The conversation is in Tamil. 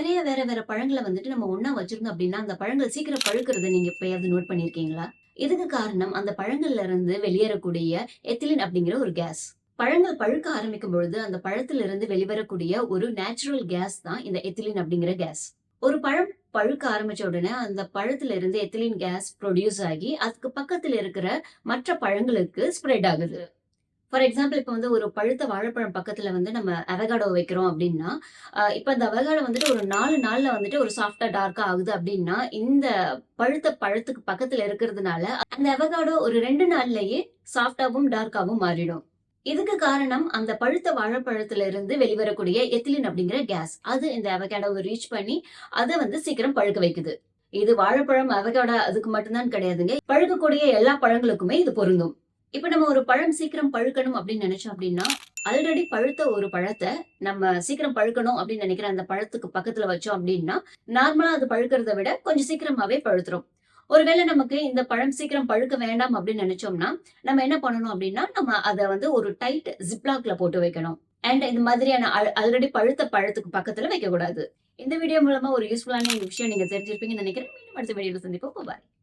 நிறைய வேற வேற பழங்கள வந்துட்டு நம்ம ஒண்ணா வச்சிருந்தோம் அப்படின்னா, அந்த பழங்கள் சீக்கிரம் பழுக்கிறத நீங்க எப்பயாவது நோட் பண்ணியிருக்கீங்களா? இதுக்கு காரணம் அந்த பழங்கள்ல இருந்து வெளியேறக்கூடிய எத்திலின் அப்படிங்கிற ஒரு கேஸ். பழங்கள் பழுக்க ஆரம்பிக்கும் பொழுது, அந்த பழத்துல இருந்து வெளிவரக்கூடிய ஒரு நேச்சுரல் கேஸ் தான் இந்த எத்திலின் அப்படிங்கிற கேஸ். ஒரு பழம் பழுக்க ஆரம்பிச்ச உடனே, அந்த பழத்துல இருந்து எத்திலின் கேஸ் புரொடியூஸ் ஆகி, அதுக்கு பக்கத்துல இருக்கிற மற்ற பழங்களுக்கு ஸ்ப்ரெட் ஆகுது. ஃபார் எக்ஸாம்பிள் இப்ப வந்து ஒரு பழுத்த வாழைப்பழம் பக்கத்துல வந்து நம்ம அவகாடோ வைக்கிறோம் அப்டின்னா, இப்ப அந்த அவகாடோ வந்துட்டு ஒரு 4 நாள்ல வந்துட்டு ஒரு சாஃப்ட்டா, டார்க்கா ஆகுது அப்டின்னா, இந்த பழுத்த பழத்துக்கு பக்கத்துல இருக்கிறதுனால, அந்த அவகாடோ ஒரு 2 நாள்லயே சாஃப்ட்டாவும், டார்க்காவும் மாறிடும். இதுக்கு காரணம் அந்த பழுத்த வாழைப்பழத்துல இருந்து வெளிவரக்கூடிய எத்திலின் அப்டிங்கிற கேஸ். அது இந்த அவகாடோவ ரீச் பண்ணி, அத வந்து சீக்கிரம் பழுக்க வைக்குது. இது வாழைப்பழம், அவகாடோ அதுக்கு மட்டும் தான் கிடையாதுங்க. பழுக்கக்கூடிய எல்லா பழங்களுக்குமே இது பொருந்தும். இப்ப நம்ம ஒரு பழம் சீக்கிரம் பழுக்கணும் அப்படின்னு நினைச்சோம் அப்படின்னா, ஆல்ரெடி பழுத்த ஒரு பழத்த நம்ம சீக்கிரம் பழுக்கணும் அப்படின்னு நினைக்கிற அந்த பழத்துக்கு பக்கத்துல வச்சோம் அப்படின்னா, நார்மலா அது பழுக்கிறத விட கொஞ்சம் சீக்கிரமாவே பழுத்துரும். ஒருவேளை நமக்கு இந்த பழம் சீக்கிரம் பழுக்க வேண்டாம் அப்படின்னு நினைச்சோம்னா, நம்ம என்ன பண்ணணும் அப்படின்னா, நம்ம அத வந்து ஒரு டைட் ஜிப்லாக்ல போட்டு வைக்கணும். அண்ட் இந்த மாதிரியான ஆல்ரெடி பழுத்த பழத்துக்கு பக்கத்துல வைக்கக்கூடாது. இந்த வீடியோ மூலமா ஒரு யூஸ்ஃபுல்லான விஷயம் நீங்க தெரிஞ்சிருப்பீங்கன்னு நினைக்கிறேன். மீண்டும் அடுத்த வீடியோல சந்திப்போம். பாய்.